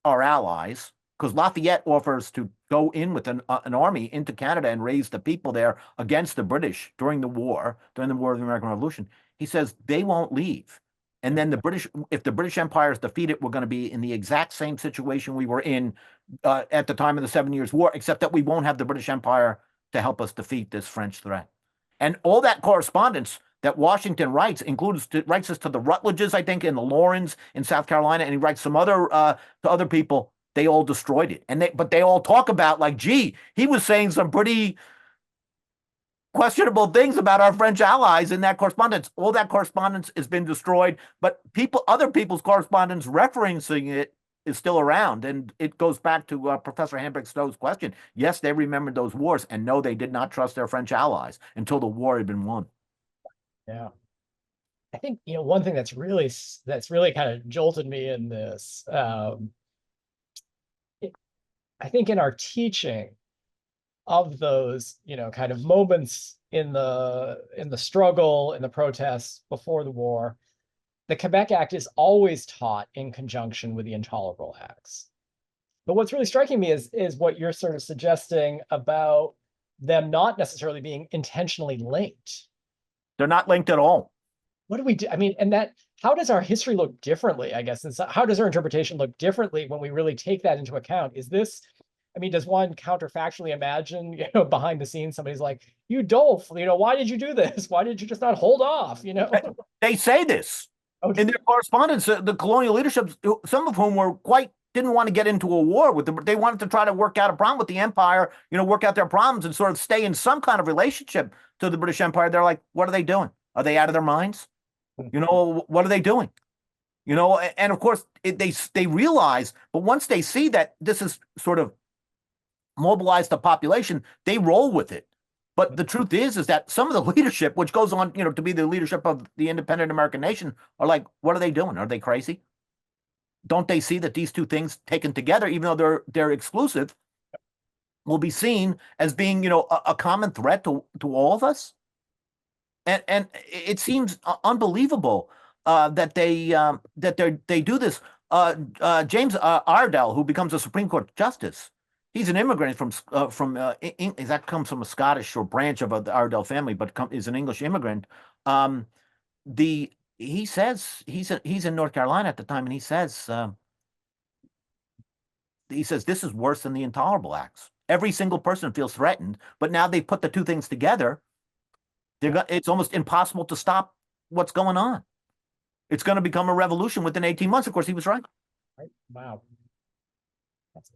our allies, because Lafayette offers to go in with an army into Canada and raise the people there against the British during the war of the American Revolution. He says they won't leave. And then if the British Empire is defeated, we're going to be in the exact same situation we were in at the time of the 7 Years' War, except that we won't have the British Empire to help us defeat this French threat. And all that correspondence that Washington writes writes this to the Rutledges, I think, and the Laurens in South Carolina, and he writes some other to other people. They all destroyed it, but they all talk about like, gee, he was saying some pretty questionable things about our French allies in that correspondence. All that correspondence has been destroyed, but other people's correspondence referencing it is still around. And it goes back to Professor Hambrick-Stowe's question. Yes, they remembered those wars, and no, they did not trust their French allies until the war had been won. Yeah. I think, one thing that's really kind of jolted me in this, I think in our teaching of those, kind of moments in the struggle, in the protests before the war, the Quebec Act is always taught in conjunction with the Intolerable Acts. But what's really striking me is what you're sort of suggesting about them not necessarily being intentionally linked. They're not linked at all. What do we do? I mean, how does our history look differently, I guess? And so how does our interpretation look differently when we really take that into account? Does one counterfactually imagine, behind the scenes, somebody's like, you dolph, why did you do this? Why did you just not hold off, They say this in their correspondence. The colonial leadership, some of whom didn't want to get into a war with them. They wanted to try to work out a problem with the empire, work out their problems and sort of stay in some kind of relationship to the British Empire. They're like, what are they doing? Are they out of their minds? What are they doing? And of course they realize, but once they see that this is sort of mobilized the population, they roll with it. But the truth is that some of the leadership, which goes on, to be the leadership of the independent American nation, are like, what are they doing? Are they crazy? Don't they see that these two things taken together, even though they're exclusive, will be seen as being, a common threat to all of us? And it seems unbelievable that they do this. James Ardell, who becomes a Supreme Court justice, he's an immigrant that comes from a Scottish or branch of the Ardell family, but is an English immigrant. He says he's in North Carolina at the time, and he says this is worse than the Intolerable Acts. Every single person feels threatened, but now they put the two things together. It's almost impossible to stop what's going on. It's going to become a revolution within 18 months. Of course, he was right. Wow.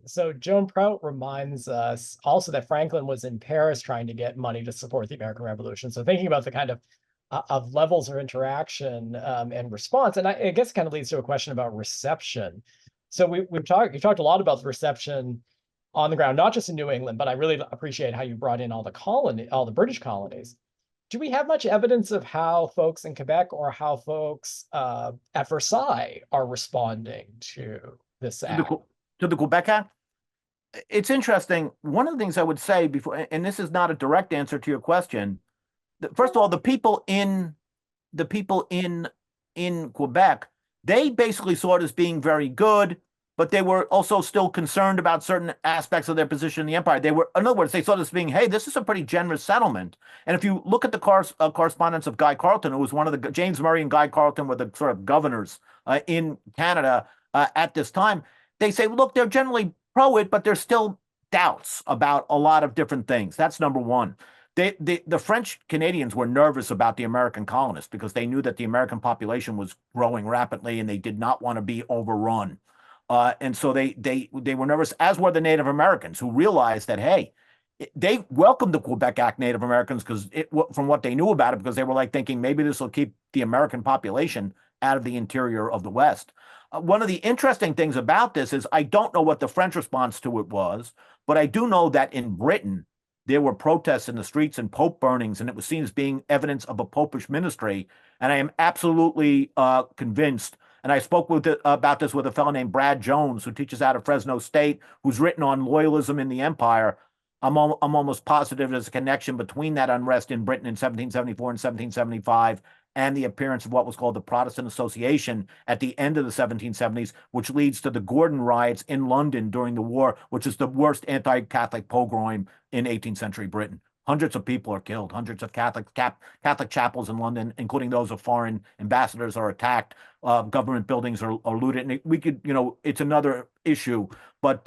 So Joan Prout reminds us also that Franklin was in Paris trying to get money to support the American Revolution. So thinking about the kind of levels of interaction and response, and I guess kind of leads to a question about reception. So you've talked a lot about the reception on the ground, not just in New England, but I really appreciate how you brought in all the British colonies. Do we have much evidence of how folks in Quebec or how folks at Versailles are responding to this act? To the Quebec Act? It's interesting. One of the things I would say before, and this is not a direct answer to your question. First of all, the people in Quebec, they basically saw it as being very good. but they were also still concerned about certain aspects of their position in the empire. They were, in other words, they saw this being, hey, this is a pretty generous settlement. And if you look at the correspondence of Guy Carleton, who was one of the, James Murray and Guy Carleton were the sort of governors in Canada at this time, they say, look, they're generally pro it, but there's still doubts about a lot of different things. That's number one. The French Canadians were nervous about the American colonists because they knew that the American population was growing rapidly and they did not want to be overrun. And so they were nervous, as were the Native Americans, who realized that, hey, they welcomed the Quebec Act, Native Americans, because from what they knew about it, because they were like thinking maybe this will keep the American population out of the interior of the West. One of the interesting things about this is I don't know what the French response to it was, but I do know that in Britain, there were protests in the streets and Pope burnings, and it was seen as being evidence of a popish ministry. And I am absolutely convinced, and I spoke about this with a fellow named Brad Jones, who teaches out of Fresno State, who's written on loyalism in the empire. I'm almost positive there's a connection between that unrest in Britain in 1774 and 1775 and the appearance of what was called the Protestant Association at the end of the 1770s, which leads to the Gordon riots in London during the war, which is the worst anti-Catholic pogrom in 18th century Britain. Hundreds of people are killed. Hundreds of Catholic chapels in London, including those of foreign ambassadors, are attacked. Government buildings are looted. And we could, it's another issue. But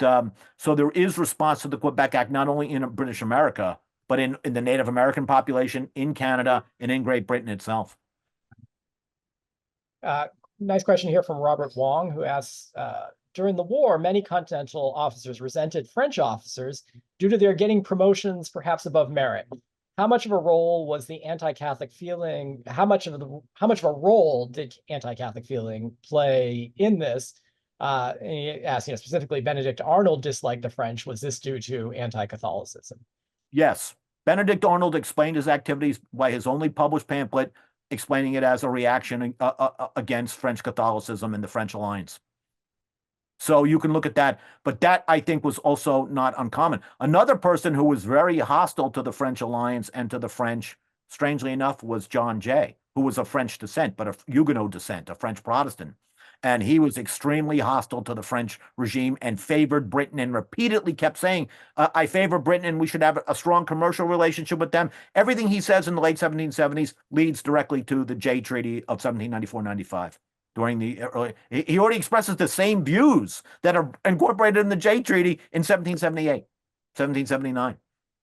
so there is response to the Quebec Act, not only in British America, but in the Native American population, in Canada, and in Great Britain itself. Nice question here from Robert Wong, who asks, during the war, many Continental officers resented French officers due to their getting promotions perhaps above merit. How much of a role was the anti-Catholic feeling? How much of a role did anti-Catholic feeling play in this? And he asks, specifically, Benedict Arnold disliked the French. Was this due to anti-Catholicism? Yes. Benedict Arnold explained his activities by his only published pamphlet, explaining it as a reaction against French Catholicism and the French alliance. So you can look at that, but that I think was also not uncommon. Another person who was very hostile to the French alliance and to the French, strangely enough, was John Jay, who was of French descent, but of Huguenot descent, a French Protestant. And he was extremely hostile to the French regime and favored Britain and repeatedly kept saying, I favor Britain and we should have a strong commercial relationship with them. Everything he says in the late 1770s leads directly to the Jay Treaty of 1794-95. During the early, he already expresses the same views that are incorporated in the Jay Treaty in 1778, 1779.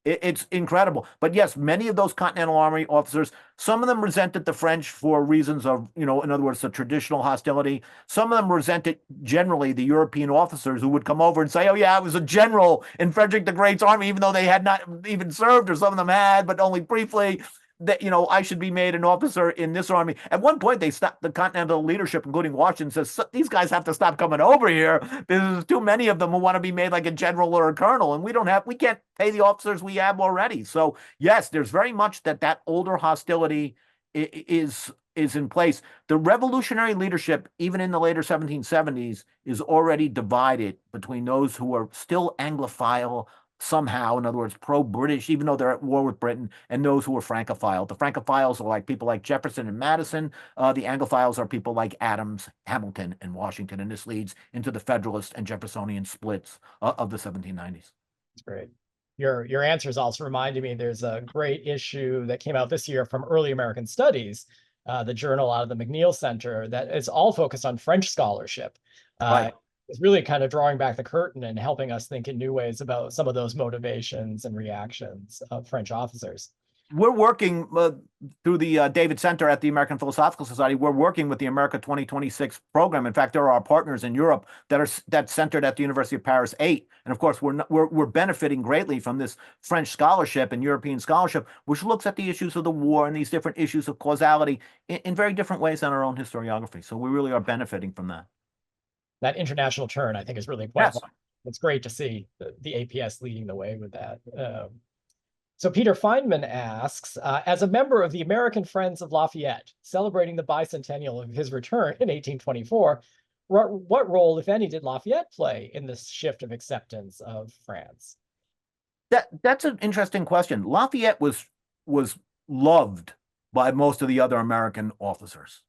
It's incredible. But yes, many of those Continental Army officers, some of them resented the French for reasons of, in other words, the traditional hostility. Some of them resented generally the European officers who would come over and say, oh, yeah, I was a general in Frederick the Great's army, even though they had not even served, or some of them had, but only briefly. That, I should be made an officer in this army. At one point, they stopped the Continental leadership, including Washington, says, these guys have to stop coming over here. There's too many of them who want to be made like a general or a colonel, and we can't pay the officers we have already. So yes, there's very much that older hostility is in place. The revolutionary leadership, even in the later 1770s, is already divided between those who are still Anglophile, somehow, in other words, pro-British, even though they're at war with Britain, and those who are Francophile. The Francophiles are like people like Jefferson and Madison. The Anglophiles are people like Adams, Hamilton, and Washington, and this leads into the Federalist and Jeffersonian splits of the 1790s. That's great. Your answers also reminded me there's a great issue that came out this year from Early American Studies, the journal out of the McNeil Center, that is all focused on French scholarship. Right. It's really kind of drawing back the curtain and helping us think in new ways about some of those motivations and reactions of French officers. We're working through the David Center at the American Philosophical Society. We're working with the America 2026 program. In fact, there are our partners in Europe that's centered at the University of Paris 8. And of course, we're benefiting greatly from this French scholarship and European scholarship, which looks at the issues of the war and these different issues of causality in very different ways than our own historiography. So we really are benefiting from that. That international turn, I think, is really quite fun. It's great to see the APS leading the way with that. So Peter Feynman asks, as a member of the American Friends of Lafayette, celebrating the bicentennial of his return in 1824, what role, if any, did Lafayette play in this shift of acceptance of France? That's an interesting question. Lafayette was loved by most of the other American officers.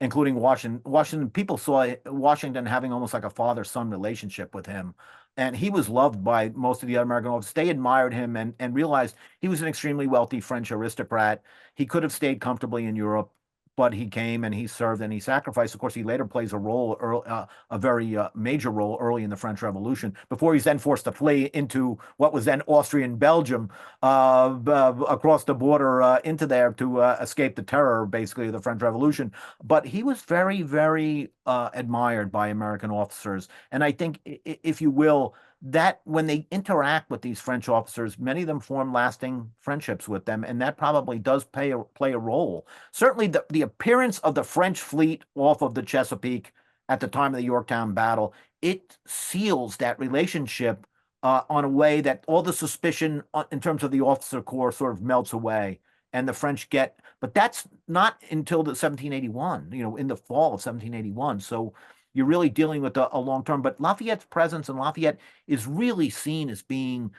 including Washington. Washington, people saw Washington having almost like a father-son relationship with him. And he was loved by most of the American officers. They admired him and realized he was an extremely wealthy French aristocrat. He could have stayed comfortably in Europe, but he came and he served and he sacrificed. Of course, he later plays a role, a very major role early in the French Revolution, before he's then forced to flee into what was then Austrian Belgium, across the border into there to escape the terror, basically, of the French Revolution. But he was very, very admired by American officers. And I think, if you will, that when they interact with these French officers, many of them form lasting friendships with them, and that probably does play a role. Certainly, the appearance of the French fleet off of the Chesapeake at the time of the Yorktown battle, it seals that relationship on a way that all the suspicion in terms of the officer corps sort of melts away, and the French get. But that's not until the 1781, in the fall of 1781. So you're really dealing with a long term. But Lafayette's presence, and Lafayette is really seen as being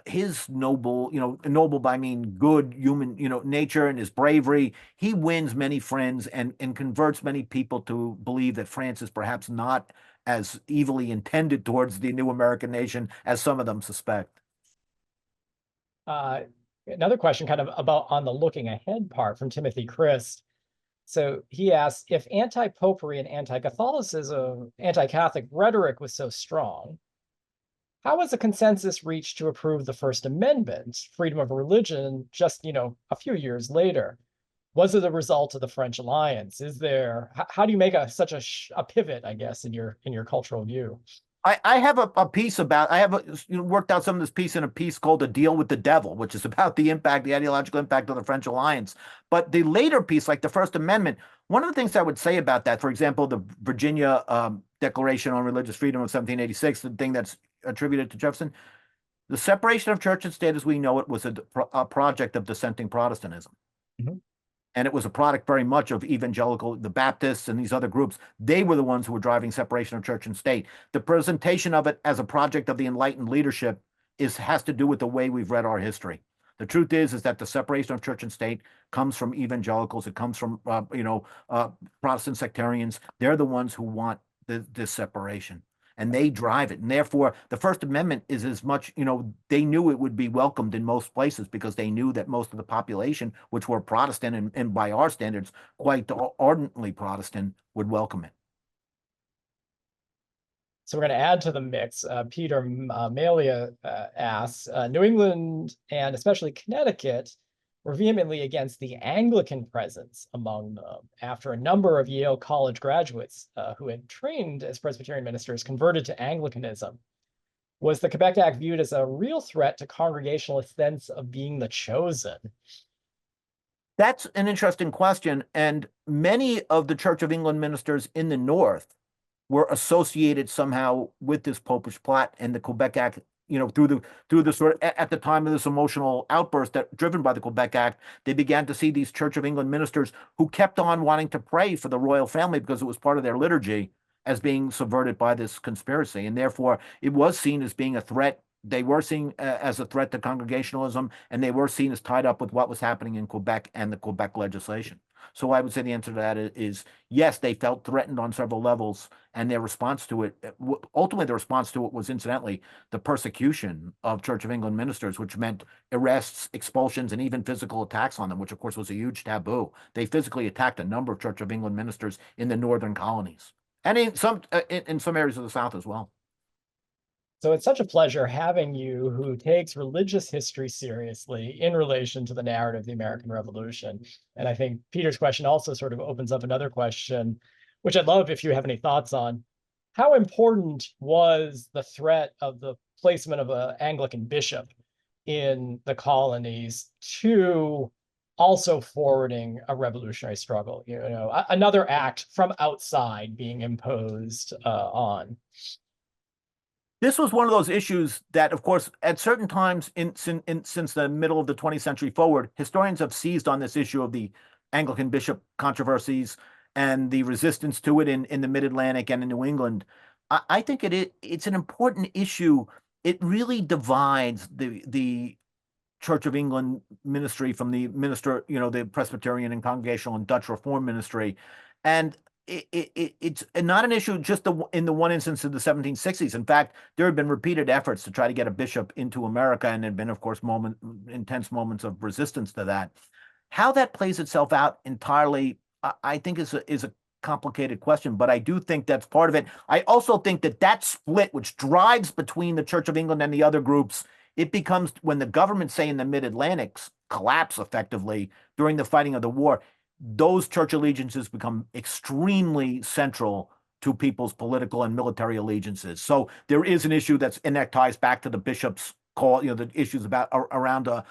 his noble, noble by I mean good human, nature and his bravery. He wins many friends and converts many people to believe that France is perhaps not as evilly intended towards the new American nation as some of them suspect. Another question kind of about on the looking ahead part from Timothy Christ. So he asks, if anti-popery and anti-Catholicism, anti-Catholic rhetoric was so strong, how was a consensus reached to approve the First Amendment, freedom of religion, just, a few years later? Was it a result of the French alliance? How do you make such a pivot, I guess, in your cultural view? I have a piece about, worked out some of this piece in a piece called A Deal with the Devil, which is about the ideological impact of the French alliance. But the later piece, like the First Amendment, one of the things I would say about that, for example, the Virginia Declaration on Religious Freedom of 1786, the thing that's attributed to Jefferson, the separation of church and state as we know it was a project of dissenting Protestantism. Mm-hmm. And it was a product very much of evangelical, the Baptists and these other groups. They were the ones who were driving separation of church and state. The presentation of it as a project of the enlightened leadership has to do with the way we've read our history. The truth is that the separation of church and state comes from evangelicals. It comes from, Protestant sectarians. They're the ones who want this separation, and they drive it. And therefore, the First Amendment is as much, they knew it would be welcomed in most places because they knew that most of the population, which were Protestant and by our standards, quite ardently Protestant, would welcome it. So we're going to add to the mix. Peter Malia asks, New England and especially Connecticut were vehemently against the Anglican presence among them after a number of Yale College graduates who had trained as Presbyterian ministers converted to Anglicanism. Was the Quebec Act viewed as a real threat to Congregationalist sense of being the chosen? That's an interesting question. And many of the Church of England ministers in the North were associated somehow with this popish plot and the Quebec Act, through the sort of, at the time of this emotional outburst that driven by the Quebec Act, they began to see these Church of England ministers who kept on wanting to pray for the royal family because it was part of their liturgy as being subverted by this conspiracy. And therefore, it was seen as being a threat. They were seen as a threat to Congregationalism, and they were seen as tied up with what was happening in Quebec and the Quebec legislation. So I would say the answer to that is yes, they felt threatened on several levels, and their response to it, ultimately the response to it was incidentally the persecution of Church of England ministers, which meant arrests, expulsions, and even physical attacks on them, which of course was a huge taboo. They physically attacked a number of Church of England ministers in the northern colonies and in some areas of the South as well. So it's such a pleasure having you who takes religious history seriously in relation to the narrative of the American Revolution. And I think Peter's question also sort of opens up another question, which I'd love if you have any thoughts on. How important was the threat of the placement of an Anglican bishop in the colonies to also forwarding a revolutionary struggle? Another act from outside being imposed on. This was one of those issues that, of course, at certain times since the middle of the 20th century forward, historians have seized on this issue of the Anglican bishop controversies and the resistance to it in the Mid-Atlantic and in New England. I think it's an important issue. It really divides the Church of England ministry from the minister, the Presbyterian and Congregational and Dutch Reform ministry. And it's not an issue just in the one instance of the 1760s. In fact, there have been repeated efforts to try to get a bishop into America, and there have been, of course, intense moments of resistance to that. How that plays itself out entirely, I think, is a complicated question, but I do think that's part of it. I also think that split, which drives between the Church of England and the other groups, it becomes when the government, say in the Mid-Atlantics, collapse effectively during the fighting of the war, those church allegiances become extremely central to people's political and military allegiances. So there is an issue and that ties back to the bishop's call, the issues about around a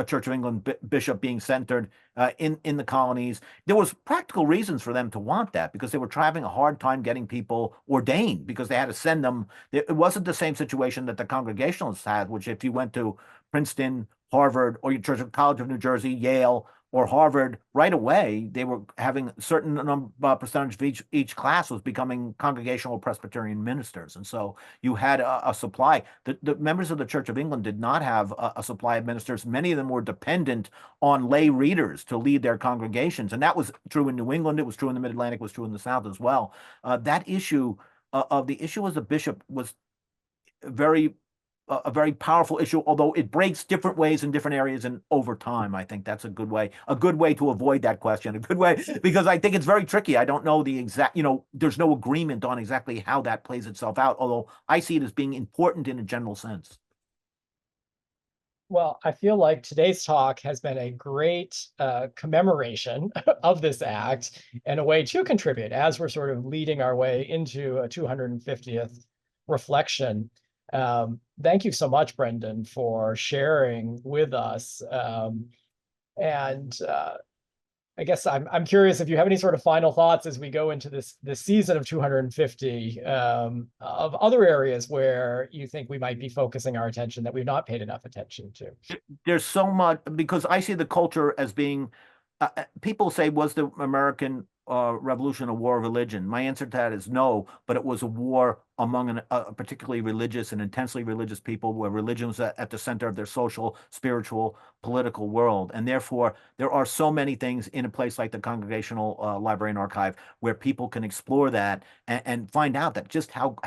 Church of England bishop being centered in the colonies. There was practical reasons for them to want that because they were having a hard time getting people ordained because they had to send them. It wasn't the same situation that the Congregationalists had, which if you went to Princeton, Harvard, or your Church of College of New Jersey, Yale, or Harvard, right away, they were having a certain percentage of each class was becoming Congregational Presbyterian ministers. And so you had a supply. The members of the Church of England did not have a supply of ministers. Many of them were dependent on lay readers to lead their congregations. And that was true in New England. It was true in the Mid-Atlantic, it was true in the South as well. That issue of the issue as a bishop was a very powerful issue, although it breaks different ways in different areas and over time. I think that's a good way to avoid that question, a good way, because I think it's very tricky. I don't know the exact, there's no agreement on exactly how that plays itself out, although I see it as being important in a general sense. Well, I feel like today's talk has been a great commemoration of this act and a way to contribute as we're sort of leading our way into a 250th reflection. Thank you so much, Brendan, for sharing with us. I guess I'm curious if you have any sort of final thoughts as we go into this season of 250 of other areas where you think we might be focusing our attention that we've not paid enough attention to. There's so much, because I see the culture as being, people say, was the American Revolution a war of religion? My answer to that is no, but it was a war among a particularly religious and intensely religious people where religion was at the center of their social, spiritual, political world. And therefore, there are so many things in a place like the Congregational Library and Archive where people can explore that and find out that just how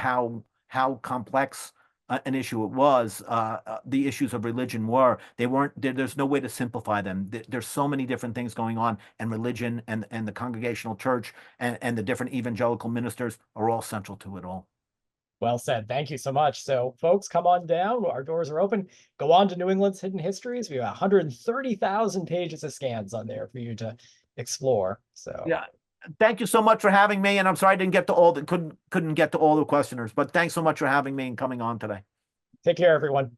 complex an issue it was. The issues of religion there's no way to simplify them. There's so many different things going on, and religion and the Congregational Church and the different evangelical ministers are all central to it all. Well said. Thank you so much. So folks, come on down. Our doors are open. Go on to New England's Hidden Histories. We have 130,000 pages of scans on there for you to explore. So yeah. Thank you so much for having me, and I'm sorry I didn't get to couldn't get to all the questioners, but thanks so much for having me and coming on today. Take care, everyone.